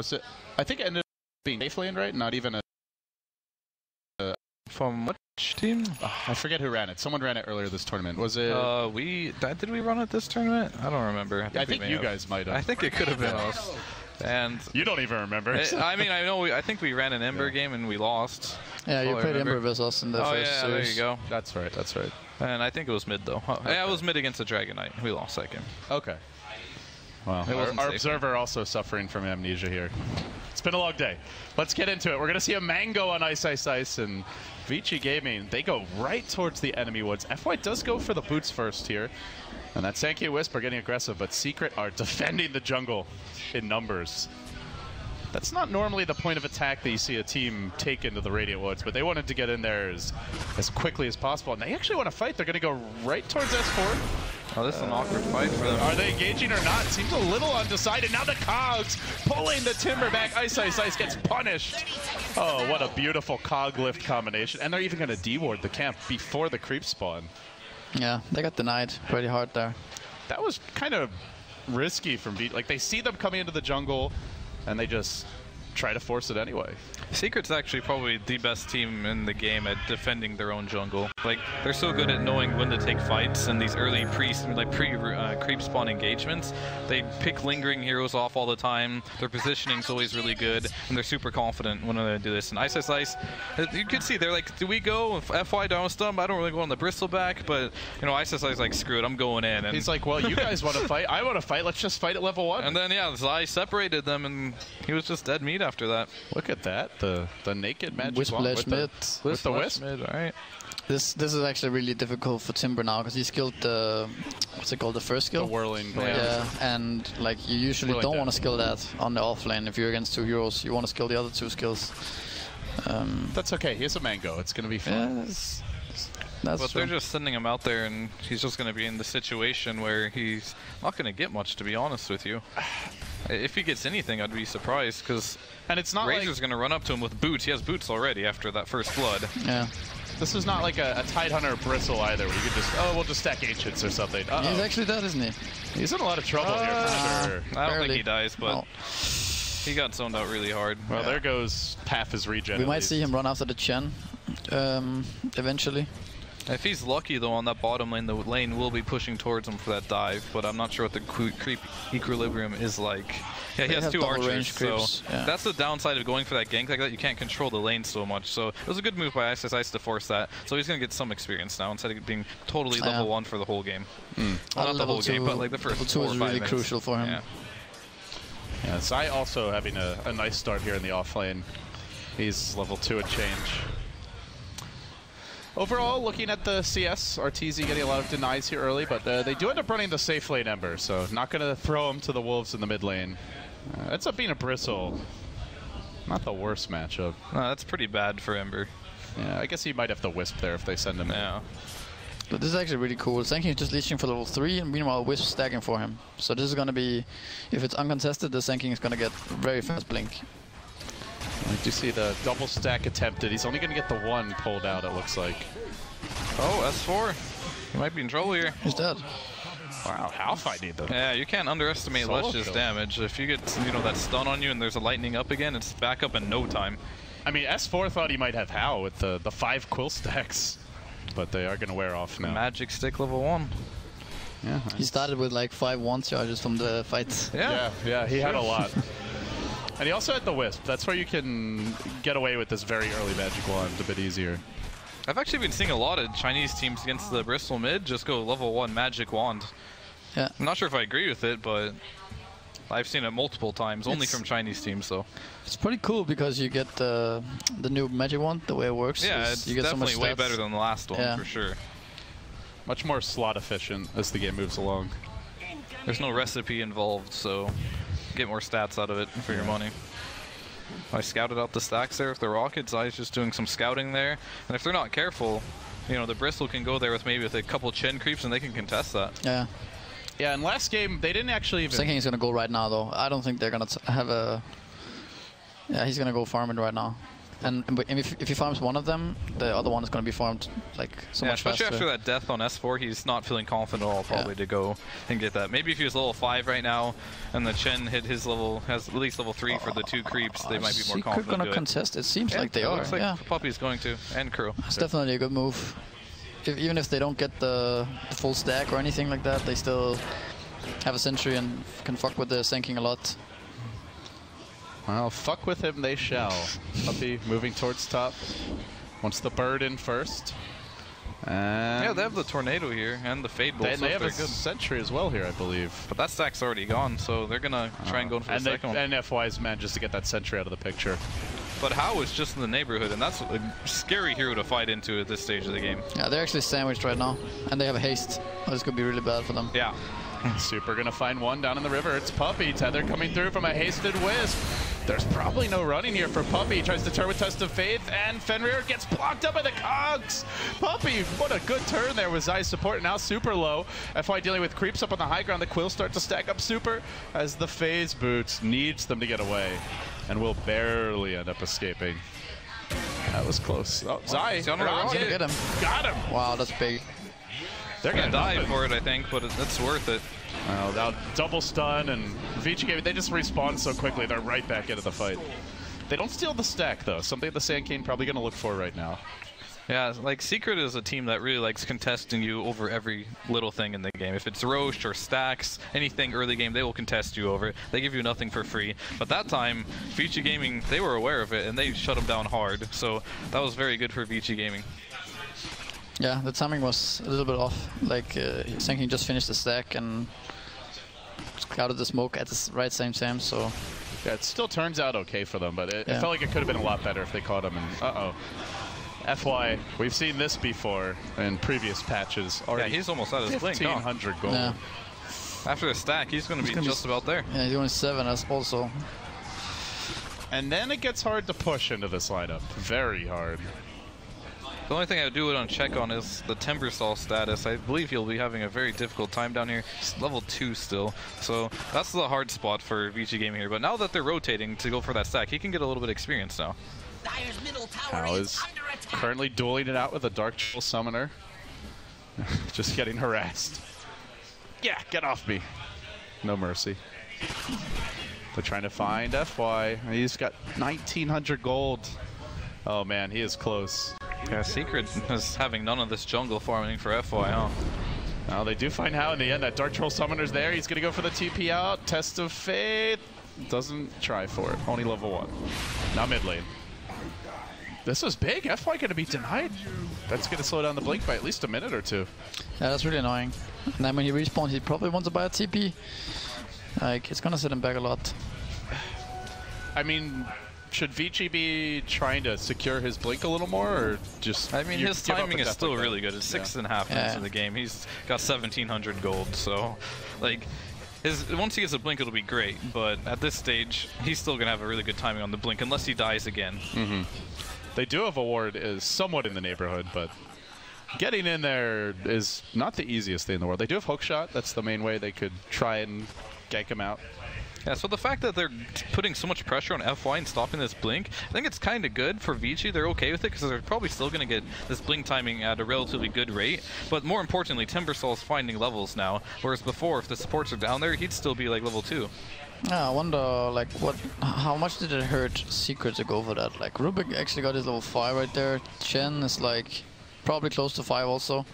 was it? I think it ended up being safe lane, right? Not even a... From which team? I forget who ran it. Someone ran it earlier this tournament. Was it... Did we run it this tournament? I don't remember. I think you guys might have. I think it could have been us. And you don't even remember. I mean, I know. I think we ran an Ember game and we lost. Yeah, you played Ember with us in the first series. There you go. That's right. That's right. And I think it was mid though. Okay. Yeah, it was mid against the Dragon Knight. We lost that game. Okay. Well, our observer also suffering from amnesia here. It's been a long day. Let's get into it. We're going to see a Mango on Ice Ice Ice, and Vici Gaming, they go right towards the enemy woods. FY does go for the boots first here. And that Sankey Wisp are getting aggressive, but Secret are defending the jungle in numbers. That's not normally the point of attack that you see a team take into the Radiant Woods, but they wanted to get in there as quickly as possible. And they actually want to fight. They're going to go right towards S4. Oh, this is an awkward fight for them. Are they engaging or not? Seems a little undecided. Now the Cogs pulling the Timber back. Ice Ice Ice gets punished. Oh, what a beautiful Cog lift combination. And they're even going to deward the camp before the creep spawn. Yeah, they got denied pretty hard there. That was kind of risky from Vici. Like, they see them coming into the jungle, and they just try to force it anyway. Secret's actually probably the best team in the game at defending their own jungle. Like, they're so good at knowing when to take fights and these early pre-creep spawn engagements. They pick lingering heroes off all the time. Their positioning's always really good, and they're super confident when they do this. And Ice Ice Ice, you can see they're like, do we go FY down stump? I don't really go on the bristleback, but you know, Ice Ice Ice like, screw it, I'm going in. And he's like, well, you guys want to fight? I want to fight. Let's just fight at level 1. And then yeah, Zai separated them, and he was just dead meat after that. Look at that, the naked magic Wisp wand with the wisp. Mid, all right. This is actually really difficult for Timber now because he skilled the what's it called, the first skill? The whirling blade. Yeah, and like you usually don't want to skill that on the off lane if you're against 2 heroes. You want to skill the other 2 skills. That's okay. Here's a Mango. It's going to be fun. Yeah, that's but true. they're just sending him out there, and he's just going to be in the situation where he's not going to get much, to be honest with you. If he gets anything, I'd be surprised, because it's not Razor's going to run up to him with boots. He has boots already after that first blood. Yeah. This is not like a Tidehunter Bristle either, where you could just, we'll just stack Ancients or something. He's actually dead, isn't he? He's in a lot of trouble here, for sure. I don't think he dies, but he got zoned out really hard. Well, there goes half his regen. We might see him run after the Chen eventually. If he's lucky, though, on that bottom lane, the lane will be pushing towards him for that dive, but I'm not sure what the creep equilibrium is like. Yeah, he has 2 archers, so that's the downside of going for that gank like that. You can't control the lane so much, so it was a good move by Ice Ice Ice to force that. So he's going to get some experience now instead of being totally level 1 for the whole game. Well, not the whole game, but like the first 4 or 5 is really minutes. crucial for him. Yeah, Zai also having a nice start here in the off lane. He's level 2 and change. Overall, looking at the CS, RTZ getting a lot of denies here early, but they do end up running the safe lane Ember, so not going to throw him to the Wolves in the mid lane. Ends up being a Bristle. Not the worst matchup. No, that's pretty bad for Ember. Yeah, I guess he might have the Wisp there if they send him in. But this is actually really cool. Sankey is just leeching for level 3, and meanwhile Wisp stacking for him. So this is going to be, if it's uncontested, the Sankey is going to get very fast blink. I do see the double stack attempted. He's only going to get the 1 pulled out, it looks like. Oh, S4. He might be in trouble here. He's dead. Wow, how I need them. Yeah, you can't underestimate Lesh's damage. If you get, that stun on you and there's a lightning up again, it's back up in no time. I mean, S4 thought he might have How with the 5 quill stacks, but they are going to wear off now. Magic stick level 1. Yeah, he started with like 5 1 charges from the fight. Yeah, he had a lot. And he also had the Wisp. That's where you can get away with this very early magic wand a bit easier. I've actually been seeing a lot of Chinese teams against the Bristol mid just go level 1 magic wand. Yeah. I'm not sure if I agree with it, but I've seen it multiple times, only from Chinese teams, so. It's pretty cool because you get the new magic wand, the way it works. Yeah, it's you get definitely so much way better than the last one, for sure. Much more slot efficient as the game moves along. There's no recipe involved, so get more stats out of it for your money. I scouted out the stacks there with the Rockets. I was just doing some scouting there. And if they're not careful, the Bristle can go there with maybe with a couple Chen creeps and they can contest that. Yeah. Yeah, and last game, they didn't actually even... Thinking he's going to go right now, though. I don't think they're going to have a... Yeah, he's going to go farm it right now. And if he farms one of them, the other one is going to be farmed like so much especially faster. after that death on S4, he's not feeling confident at all probably to go and get that. Maybe if he was level 5 right now, and the Chen hit his level, has at least level 3 for the 2 creeps, they might be more confident. Secret gonna contest. It seems like they are. Looks like Puppey's going to, and Crew. It's definitely a good move. Even if they don't get the full stack or anything like that, they still have a sentry and can fuck with the sinking a lot. Well, fuck with him they shall. Puppey moving towards top. Wants the bird in first. And yeah, they have the tornado here and the fade bolt. They have a good sentry as well here, I believe. But that stack's already gone, so they're gonna try and go for the second one. And FY's manages to get that sentry out of the picture. But How is just in the neighborhood, and that's a scary hero to fight into at this stage of the game. Yeah, they're actually sandwiched right now, and they have a haste. This could be really bad for them. Yeah. Super gonna find one down in the river. It's Puppey. Tether coming through from a hasted wisp. There's probably no running here for Puppey. Tries to turn with Test of Faith, and Fenrir gets blocked up by the cogs. Puppey, what a good turn there with Zai's support. Now super low. FY dealing with creeps up on the high ground. The Quills start to stack up super as the phase boots needs them to get away, and will barely end up escaping. That was close. Oh, Zai, get him. Got him. Wow, that's big. They're gonna die for it, I think, but it's worth it. Now double stun, and Vici they just respawn so quickly, they're right back into the fight. They don't steal the stack, though, something the Sand King probably going to look for right now. Yeah, like Secret is a team that really likes contesting you over every little thing in the game. If it's Roche or stacks, anything early game, they will contest you over it. They give you nothing for free. But that time, Vici Gaming, they were aware of it, and they shut them down hard. So that was very good for Vici Gaming. Yeah, the timing was a little bit off. Like, Sand King just finished the stack and out of the smoke at the right same time, so... Yeah, it still turns out okay for them, but it felt like it could have been a lot better if they caught him. And uh-oh. FY, we've seen this before in previous patches. Yeah, he's almost out of his blink, 1,500 gold. Yeah. After the stack, he's going to be just about there. Yeah, he's only 7 as also. And then it gets hard to push into this lineup. Very hard. The only thing I do want to check on is the Timbersaw status. I believe he'll be having a very difficult time down here. He's level 2 still, so that's the hard spot for Vici Gaming here. But now that they're rotating to go for that stack, he can get a little bit of experience now. How is currently dueling it out with a Dark Troll Summoner. Just getting harassed. Yeah, get off me. No mercy. They're trying to find FY. He's got 1,900 gold. Oh man, he is close. Yeah, Secret is having none of this jungle farming for FY, huh? Now they do find How in the end. That Dark Troll Summoner's there. He's going to go for the TP out. Test of Faith. Doesn't try for it. Only level 1. Now mid lane. This is big. FY going to be denied. That's going to slow down the blink by at least a minute or 2. Yeah, that's really annoying. And then when he respawns, he probably wants to buy a TP. Like, it's going to set him back a lot. I mean... Should Vici be trying to secure his blink a little more, or just? I mean, his timing is still really good. It's 6.5 minutes in the game. He's got 1,700 gold, so like, once he gets a blink, it'll be great. But at this stage, he's still gonna have a really good timing on the blink, unless he dies again. They do have a ward is somewhat in the neighborhood, but getting in there is not the easiest thing in the world. They do have hookshot. That's the main way they could try and gank him out. Yeah, so the fact that they're putting so much pressure on FY and stopping this blink, I think it's kind of good for Vici. They're okay with it because they're probably still going to get this blink timing at a relatively good rate. But more importantly, Timbersaw's finding levels now, whereas before, if the supports are down there, he'd still be like level 2. Yeah, I wonder, like, how much did it hurt Secret to go for that? Like, Rubik actually got his level 5 right there. Chen is like probably close to 5 also.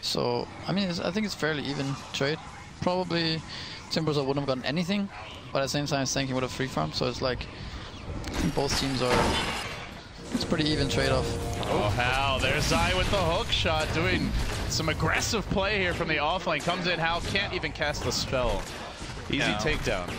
So, I mean, I think it's fairly even trade. Probably Timbersaw wouldn't have gotten anything. But at the same time, Sand King would have free farm, so it's like both teams are. It's pretty even trade-off. Oh, How! There's Zai with the hook shot, doing some aggressive play here from the offlane. Comes in, How can't even cast the spell. Easy takedown.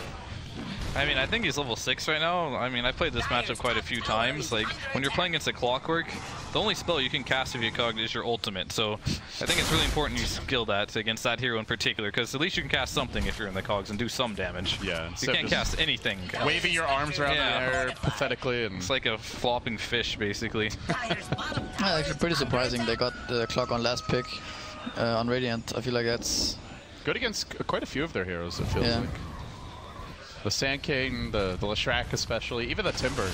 I mean, I think he's level 6 right now. I mean, I played this matchup quite a few times. Like, when you're playing against a Clockwork, the only spell you can cast if you're cogged is your ultimate. So, I think it's really important you skill that against that hero in particular, because at least you can cast something if you're in the cogs and do some damage. Yeah. You can't cast anything. Waving your arms around the air pathetically. And it's like a flopping fish, basically. Yeah, actually pretty surprising. They got the clock on last pick on Radiant. I feel like that's... good against quite a few of their heroes, it feels like. The Sand King, the Leshrac especially, even the Timber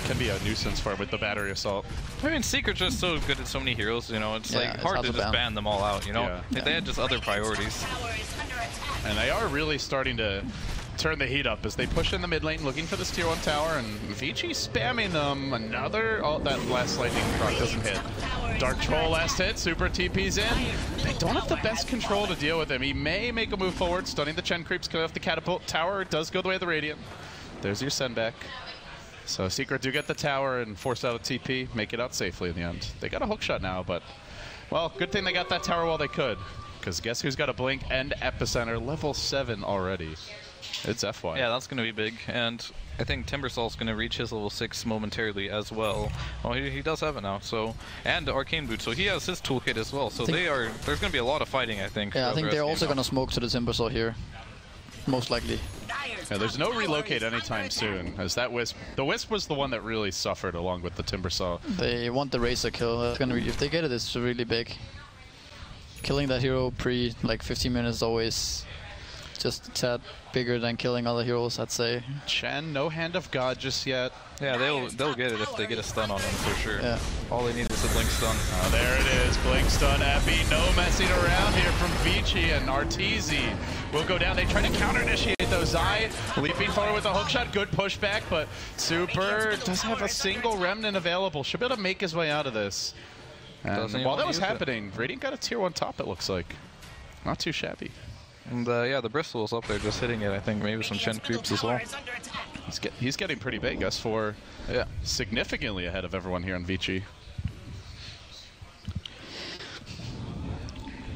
can be a nuisance for him with the battery assault. I mean, Secret's just so good at so many heroes, you know, it's like hard to just ban them all out, you know? Yeah. They had just other priorities. And they are really starting to turn the heat up as they push in the mid lane looking for this tier 1 tower, and Vici spamming them. Another, oh, that last lightning proc doesn't hit. Dark Troll last hit, super TP's in. They don't have the best control to deal with him. He may make a move forward, stunning the Chen creeps, cut off the catapult. Tower does go the way of the Radiant. There's your send back. So Secret do get the tower and force out a TP, make it out safely in the end. They got a hook shot now, but, well, good thing they got that tower while they could. Because guess who's got a blink and epicenter, level 7 already. It's FY. Yeah, that's going to be big, and I think Timbersault's going to reach his level 6 momentarily as well. Oh, he does have it now, so, and Arcane Boot, so he has his toolkit as well. So there's going to be a lot of fighting, I think. Yeah, I think they're also going to smoke to the Timbersault here, most likely. Yeah, there's no relocate anytime soon, as that Wisp, the Wisp was the one that really suffered along with the Timbersaw. They want the Razor kill. That's gonna be, if they get it, it's really big. Killing that hero pre like 15 minutes is always just a tad bigger than killing other heroes, I'd say. Chen, no Hand of God just yet. Yeah, they'll get it if they get a stun on them for sure. Yeah. All they need is a blink stun. Oh, there it is, blink stun, Epi. No messing around here from Vici, and Arteezy will go down. They try to counter-initiate though. Zai leaping forward with a hook shot, good pushback, but Super does have a single remnant available. Should be able to make his way out of this. And while that was happening, Radiant got a tier 1 top, it looks like. Not too shabby. And yeah, the Bristol's up there just hitting it. I think maybe some Chen creeps as well. He's getting pretty big. S4 significantly ahead of everyone here on Vici.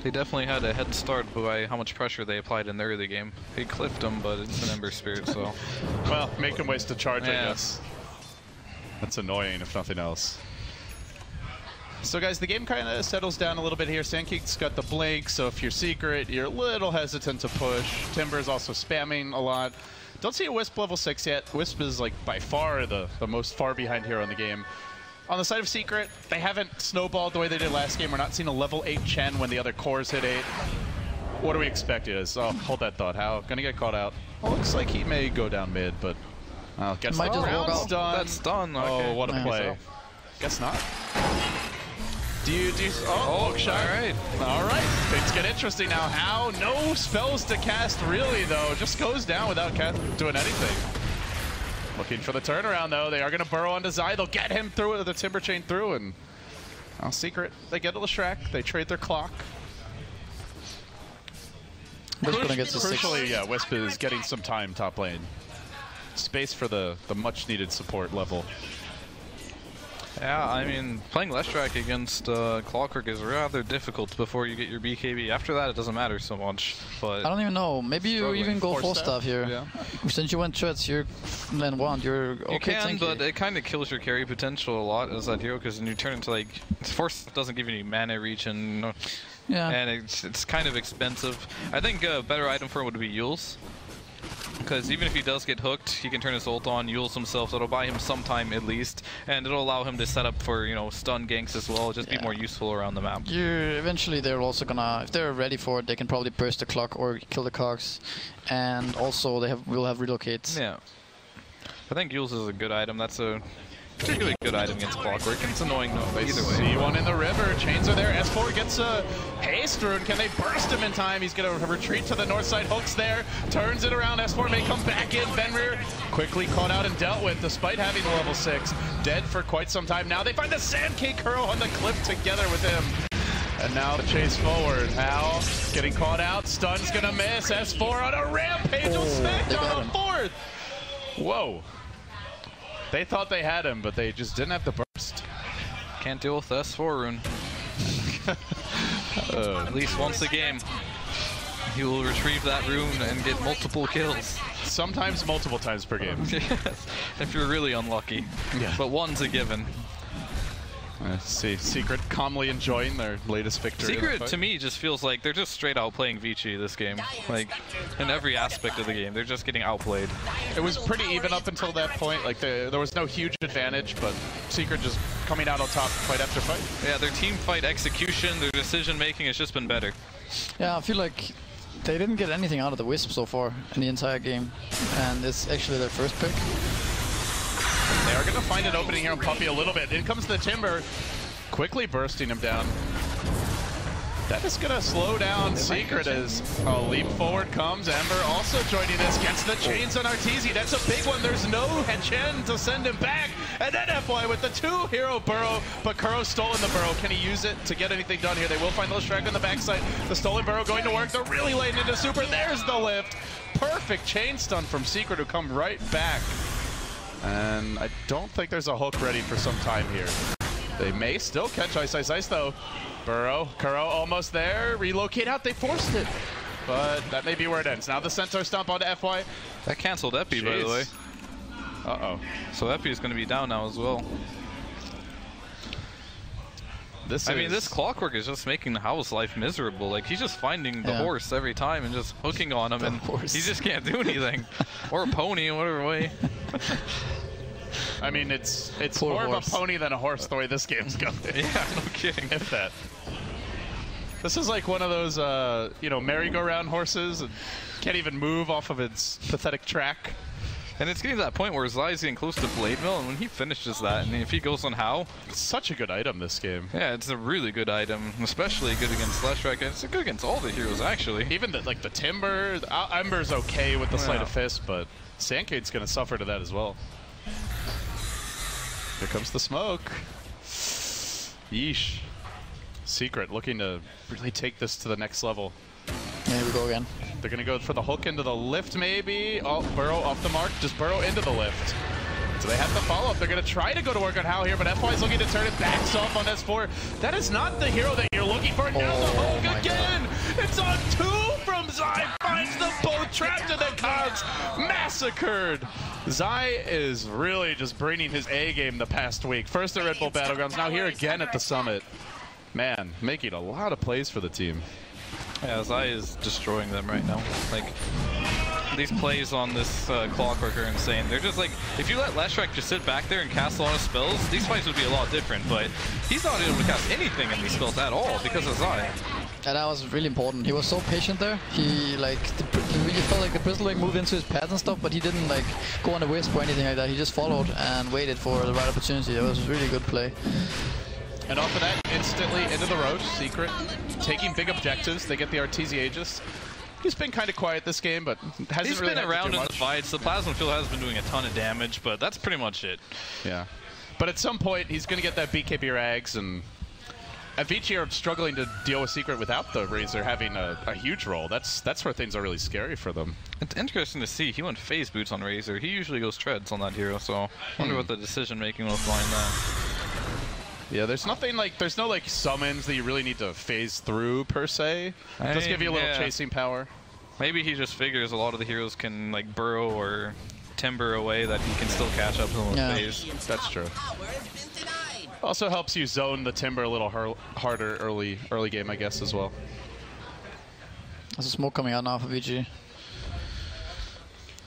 They definitely had a head start by how much pressure they applied in the early game. They clipped him, but it's an Ember Spirit, so... Well, make him waste a charge, I guess. That's annoying, if nothing else. So guys, the game kind of settles down a little bit here. Sandgeek's got the blink, so if you're Secret, you're a little hesitant to push. Timber's also spamming a lot. Don't see a Wisp level 6 yet. Wisp is like by far the most far behind hero in the game. On the side of Secret, they haven't snowballed the way they did last game. We're not seeing a level 8 Chen when the other cores hit 8. What do we expect is? Oh, hold that thought. How? Gonna get caught out. Well, looks like he may go down mid, but guess might just walk out. done. That's done. Okay. Oh, what a play. Guess not. Hook shot. All right. Things get interesting now. How? No spells to cast, really, though. Just goes down without doing anything. Looking for the turnaround, though. They are going to burrow onto Zai. They'll get him through it, the Timber Chain through, and Secret, they get to the Shrek. They trade their clock. Crucially, yeah, Wisp is getting some time top lane. Space for the much-needed support level. Yeah, I mean, playing Leshrac against Clockwork is rather difficult before you get your BKB. After that, it doesn't matter so much. But I don't even know. Maybe you even go full staff here. Yeah. Since you went Treads, you're then one. You're okay. You can, but it kind of kills your carry potential a lot as that hero because then you turn into like Force doesn't give you any mana reach and and it's kind of expensive. I think a better item for him would be Yules. Because even if he does get hooked, he can turn his ult on, Yules himself, so it'll buy him some time at least, and it'll allow him to set up for, you know, stun ganks as well, just be more useful around the map. Eventually they're also gonna, if they're ready for it, they can probably burst the clock or kill the cogs, and also they will have relocates. Yeah. I think Yules is a good item. That's a particularly good item against Clockwork, and it's annoying though, either way. See one in the river, chains are there, S4 gets a haste rune, can they burst him in time? He's gonna retreat to the north side, hooks there, turns it around, S4 may come back in, Fenrir quickly caught out and dealt with despite having the level 6, dead for quite some time. Now they find the Sandcake Curl on the cliff together with him. And now the chase forward, Hal getting caught out, stun's gonna miss, S4 on a rampage, will smack on a fourth! Whoa. They thought they had him, but they just didn't have the burst. Can't deal with the S4 rune. At least once a game, he will retrieve that rune and get multiple kills. Sometimes multiple times per game. Yes, if you're really unlucky. Yeah. But one's a given. See, Secret calmly enjoying their latest victory. Secret, to me, just feels like they're just straight out playing Vici this game. Like, in every aspect of the game, they're just getting outplayed. It was pretty even up until that point. Like, there was no huge advantage, but Secret just coming out on top fight after fight. Yeah, their team fight execution, their decision-making has just been better. Yeah, I feel like they didn't get anything out of the Wisp so far in the entire game, and it's actually their first pick. They are going to find an opening here on Puppey a little bit. In comes the Timber, quickly bursting him down. That is going to slow down Secret as a leap forward comes. Ember also joining this, gets the chains on Arteezy. That's a big one. There's no Chen to send him back. And then FY with the 2-hero burrow, but Kuro's stolen the burrow. Can he use it to get anything done here? They will find Leshrac on the backside. The stolen burrow going to work. They're really laying into Super. There's the lift. Perfect chain stun from Secret, who come right back. And I don't think there's a hook ready for some time here. They may still catch Ice Ice Ice though. Burrow, Kuro almost there. Relocate out, they forced it. But that may be where it ends. Now the Centaur stomp onto FY. That canceled Epi, by the way. Uh-oh. So Epi is going to be down now as well. I mean, this Clockwork is just making the Howl's life miserable. Like, he's just finding the horse every time and just hooking on him, and he just can't do anything. Or a pony, whatever way. I mean, it's more of a pony than a horse the way this game's going. Yeah, no kidding. If that. This is like one of those, you know, merry-go-round horses and can't even move off of its pathetic track. And it's getting to that point where Zai's getting close to Blade Mill, and when he finishes that, and if he goes on How... It's such a good item, this game. Yeah, it's a really good item, especially good against Leshrac, and it's good against all the heroes, actually. Even the Timber, Ember's okay with the Sleight of Fist, but Sandcade's going to suffer to that as well. Here comes the smoke. Yeesh. Secret looking to really take this to the next level. Here we go again. They're going to go for the hook into the lift, maybe. Oh, Burrow off the mark. Just Burrow into the lift. So they have to follow up. They're going to try to go to work on How here, but FY's looking to turn it backs off on S4. That is not the hero that you're looking for. Now the hook again. It's on 2 from Zai. Finds them both trapped in the cogs. Massacred. Zai is really just bringing his A game the past week. First at Red Bull Battlegrounds, now here again at the Summit. Man, making a lot of plays for the team. Yeah, Zai is destroying them right now. Like, these plays on this Clockwork are insane. They're just like, if you let Leshrac just sit back there and cast a lot of spells, these fights would be a lot different, but he's not able to cast anything in these spells at all because of Zai. And that was really important. He was so patient there. He really felt like the Bristol Wing moved into his pads and stuff, but he didn't like go on a wisp or anything like that. He just followed and waited for the right opportunity. It was a really good play. And off of that, instantly into the Roche. Secret taking big objectives. They get the Arteezy Aegis. He's been kind of quiet this game, but hasn't really been around in much. the fights. The Plasma Field has been doing a ton of damage, but that's pretty much it. Yeah. But at some point, he's going to get that BKB Rags, and Vici are struggling to deal with Secret without the Razor having a huge role. That's where things are really scary for them. It's interesting to see. He went phase boots on Razor. He usually goes treads on that hero, so I wonder what the decision-making was behind that. Yeah, there's nothing like, there's no like summons that you really need to phase through per se. Just give you a little chasing power. Maybe he just figures a lot of the heroes can like burrow or timber away that he can still catch up to them with phase. That's true. Also helps you zone the timber a little harder early game, I guess, as well. There's a smoke coming out now for Vici.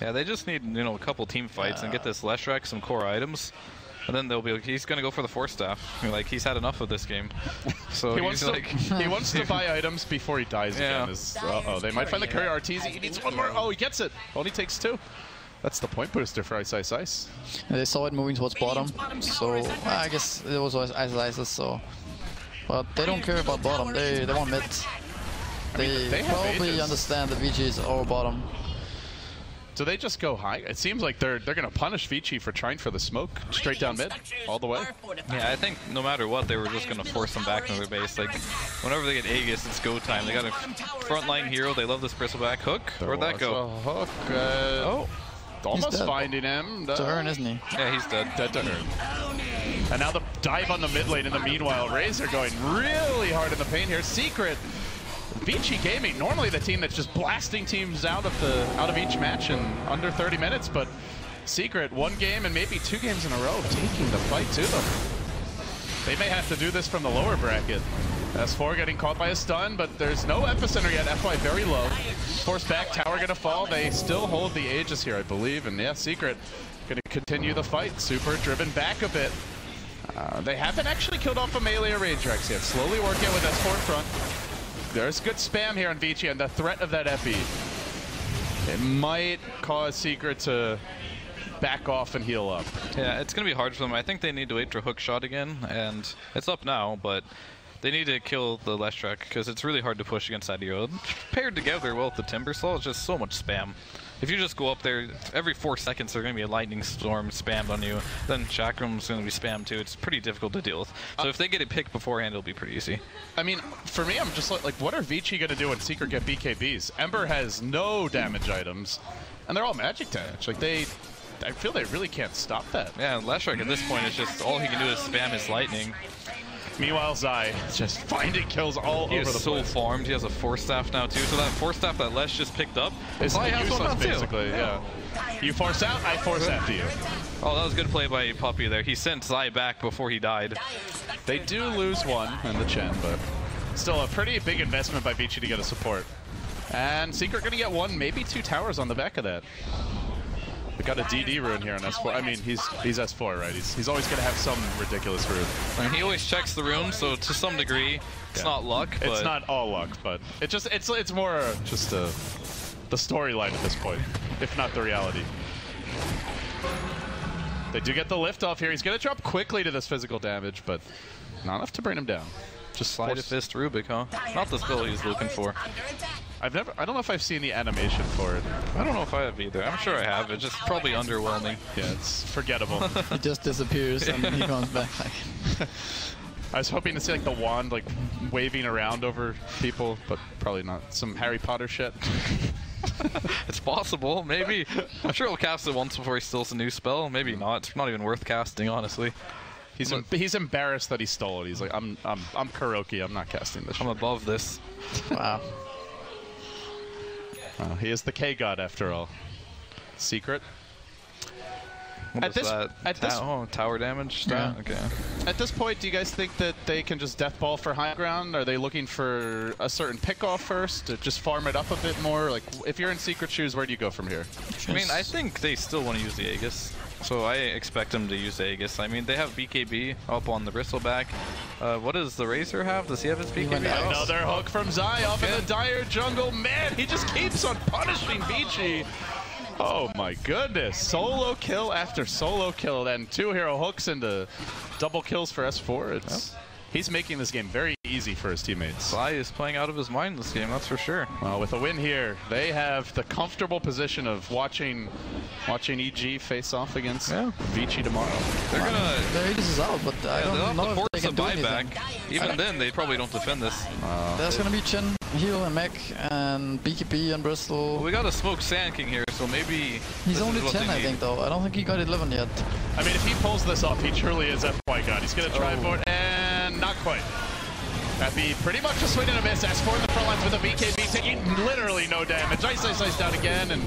Yeah, they just need, you know, a couple team fights and get this Leshrac some core items. And then they'll be. He's gonna go for the Force Staff. Like, he's had enough of this game. So he wants to buy items before he dies again. Uh-oh, they might find the Courier Arteezy. He needs one more. Oh, he gets it. Only takes 2. That's the point booster for Ice Ice Ice. Yeah, they saw it moving towards bottom, so I guess it was Ice Ice, so. But they don't care about bottom. They want mid. They probably understand that Vici is our bottom. Do they just go high? It seems like they're going to punish Vici for trying for the smoke straight down mid, all the way. Yeah, I think no matter what, they were just going to force them back into their base. Like, whenever they get Aegis, it's go time. They got a frontline hero. They love this bristleback hook. Where'd that go? Hook. Almost finding him. To Earn, isn't he? Yeah, he's dead. Dead to Earn. And now the dive on the mid lane in the meanwhile. Razor going really hard in the paint here. Secret. Vici Gaming, normally the team that's just blasting teams out of each match in under 30 minutes, but Secret, 1 game and maybe 2 games in a row, taking the fight to them. They may have to do this from the lower bracket. S4 getting caught by a stun, but there's no epicenter yet. FY very low. Force back, tower gonna fall. They still hold the Aegis here, I believe, and yeah, Secret gonna continue the fight. Super driven back a bit. They haven't actually killed off a melee or Rage Rex yet. Slowly working with S4 in front. There's good spam here on Vici and the threat of that Epi. It might cause Secret to back off and heal up. Yeah, it's going to be hard for them. I think they need to wait for hook shot again, and it's up now, but they need to kill the Leshrac because it's really hard to push against that hero. Paired together well with the Timber Saw, it's just so much spam. If you just go up there, every 4 seconds there's going to be a lightning storm spammed on you. Then Chakrum's going to be spammed too. It's pretty difficult to deal with. So if they get it picked beforehand, it'll be pretty easy. I mean, for me, I'm just like what are Vici going to do when Secret get BKBs? Ember has no damage items, and they're all magic damage. Like I feel they really can't stop that. Yeah, Leshrac at this point is just all he can do is spam his lightning. Meanwhile, Zai just finding kills all over the place. He is so farmed. He has a Force Staff now too. So that Force Staff that Lesh just picked up, Zai has one now too. Basically, yeah. You force out, I force after you. Oh, that was good play by Puppy there. He sent Zai back before he died. They do lose one in the Chen, but still a pretty big investment by Vici to get a support. And Secret gonna get 1, maybe 2 towers on the back of that. We got a DD rune here on S4. I mean, he's S4, right? He's always going to have some ridiculous rune. And he always checks the rune, so to some degree, it's not luck. But it's not all luck, but it's more just the storyline at this point, if not the reality. They do get the lift off here. He's going to drop quickly to this physical damage, but not enough to bring him down. Just slide a fist Rubik, huh? Not the spell he's looking for. I don't know if I've seen the animation for it. I don't know if I have either. I'm sure I have. It's just probably underwhelming. Yeah, it's forgettable. He just disappears and he comes back. I was hoping to see like the wand like waving around over people, but probably not. Some Harry Potter shit. It's possible, maybe. I'm sure he'll cast it once before he steals a new spell. Maybe not. It's not even worth casting, honestly. He's embarrassed that he stole it. He's like, I'm Kuroki. I'm not casting this. I'm above this. Wow. He is the K-God after all. Secret. What is that? Tower damage? Yeah. Okay. At this point, do you guys think that they can just deathball for high ground? Are they looking for a certain pick-off first to just farm it up a bit more? Like, if you're in Secret shoes, where do you go from here? I mean, I think they still want to use the Aegis. So I expect them to use Aegis. I mean, they have BKB up on the Bristleback. What does the Razor have? Does he have his BKB? Another hook from Zai off in the dire jungle. Man, he just keeps on punishing Vici. Oh my goodness. Solo kill after solo kill. Then 2 hero hooks into double kills for S4. He's making this game very easy for his teammates. Zai is playing out of his mind this game, that's for sure. Well, with a win here, they have the comfortable position of watching EG face off against Vici tomorrow. Their Aegis is out, but I don't know if they can do anything. Even then, they probably don't defend this. There's gonna be Chen, Heal, and Mech, and BKB and Bristol. Well, we got a Smoke Sand King here, so maybe he's only 10, I think, though. I don't think he got 11 yet. I mean, if he pulls this off, he truly is FY God. He's gonna try for it, and not quite. That'd be pretty much a swing and a miss. S4 in the front lines with a BKB taking literally no damage. Ice down again, and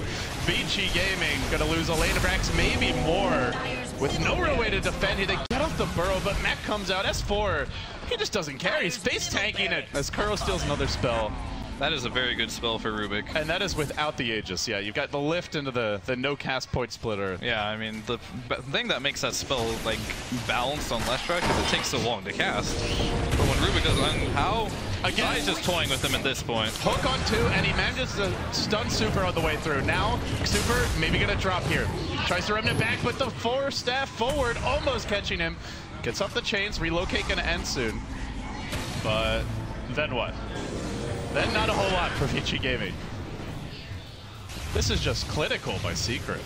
Vici Gaming gonna lose a lane of Brax, maybe more. With no real way to defend, they get off the burrow, but Mech comes out. S4, he just doesn't care. He's face tanking it as Kuro steals another spell. That is a very good spell for Rubik. And that is without the Aegis. Yeah, you've got the lift into the no cast point splitter. Yeah, I mean, the thing that makes that spell like balanced on Leshrac is it takes so long to cast. But when Rubik does, how? Again, he's just toying with him at this point. Hook on 2, and he manages to stun Super on the way through. Now, Super maybe gonna drop here. Tries to remnant back, but the 4 staff forward, almost catching him. Gets off the chains, relocate gonna end soon. But then what? Then not a whole lot for Vici Gaming. This is just clinical by Secret.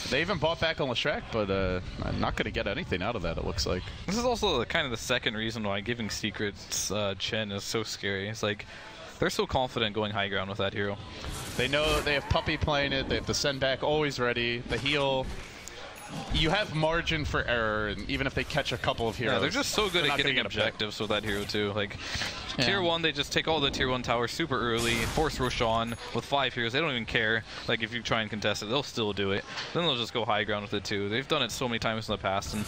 They even bought back on Leshrac, but I'm not going to get anything out of that, it looks like. This is also kind of the second reason why giving Secret's Chen is so scary. It's like, they're so confident going high ground with that hero. They know they have Puppy playing it, they have the send back always ready, the heal. You have margin for error, and even if they catch a couple of heroes. Yeah, they're just so good at getting objectives with that hero too. Like tier 1, they just take all the tier 1 towers super early, force Roshan with 5 heroes. They don't even care. Like if you try and contest it, they'll still do it. Then they'll just go high ground with it too. They've done it so many times in the past, and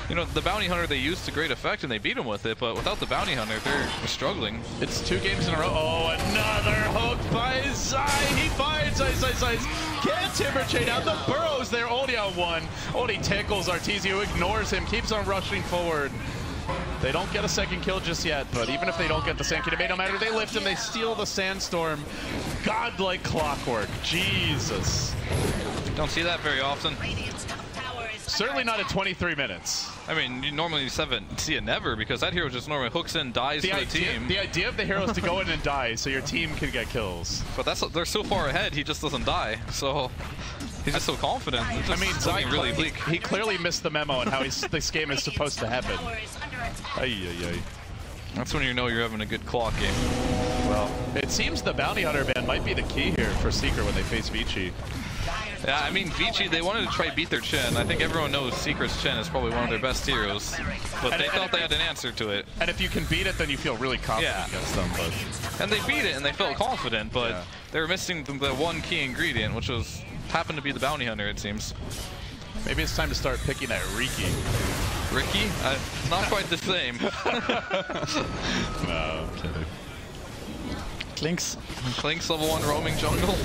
you know, the Bounty Hunter they used to great effect and they beat him with it, but without the Bounty Hunter, they're struggling. It's 2 games in a row. Oh, another hook by Zai. He finds Ice. Can't Timber chain out. The burrows there. Only on 1. Only tickles Arteezy, who ignores him, keeps on rushing forward. They don't get a second kill just yet, but even if they don't get the second kill, no matter, they lift him, they steal the Sandstorm. Godlike clockwork. Jesus. Don't see that very often. Certainly not at 23 minutes. I mean, you normally see it never, because that hero just normally hooks in, dies for the team. The idea of the hero is to go in and die so your team can get kills. But they're so far ahead, he just doesn't die. So he's just so confident. I mean, Zai really bleak. He clearly missed the memo on how this game is supposed to happen. Ay. That's when you know you're having a good clock game. Well, it seems the Bounty Hunter ban might be the key here for Secret when they face Vici. Yeah, I mean, Vici, they wanted to try beat their Chen. I think everyone knows Secret's Chen is probably one of their best heroes. But they thought they had an answer to it. And if you can beat it, then you feel really confident against them. But. And they beat it, and they felt confident, but they were missing the one key ingredient, which happened to be the Bounty Hunter, it seems. Maybe it's time to start picking at Riki. Riki? Not quite the same. No, I'm kidding. Clinks. Clinks level 1 roaming jungle.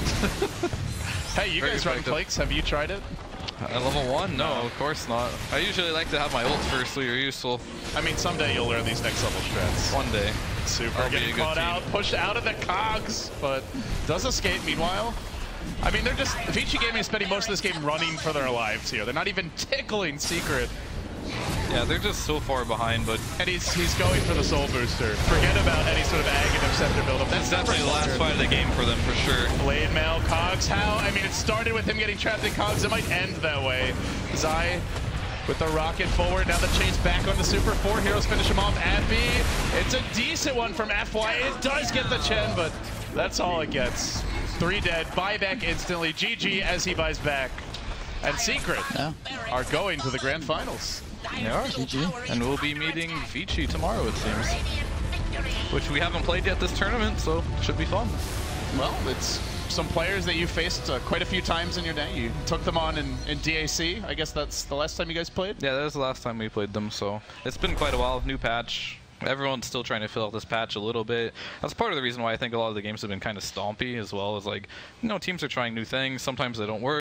Hey, you guys run Clinks? Have you tried it? At level 1? No, of course not. I usually like to have my ult first, so you're useful. I mean, someday you'll learn these next level strats. One day. Super. Getting caught out, pushed out of the cogs, but does escape meanwhile. I mean, Vici Gaming is spending most of this game running for their lives here. They're not even tickling Secret. Yeah, they're just so far behind, but... And he's going for the Soul Booster. Forget about any sort of Ag and Interceptor build-up. That's definitely the last fight of the game for them, for sure. Blade Mail, Cogs, how? I mean, it started with him getting trapped in Cogs. It might end that way. Zai with the rocket forward. Now the chase back on the Super. 4 heroes finish him off. Abby, it's a decent one from FY. It does get the Chen, but that's all it gets. 3 dead, buyback instantly. GG as he buys back. And Secret are going to the grand finals. They are. GG. And we'll be meeting Vici tomorrow, it seems. Which we haven't played yet this tournament, so it should be fun. Well, it's some players that you faced quite a few times in your day. You took them on in DAC. I guess that's the last time you guys played? Yeah, that was the last time we played them, so it's been quite a while. New patch. Everyone's still trying to fill out this patch a little bit. That's part of the reason why I think a lot of the games have been kind of stompy, as well as, like, you know, teams are trying new things. Sometimes they don't work.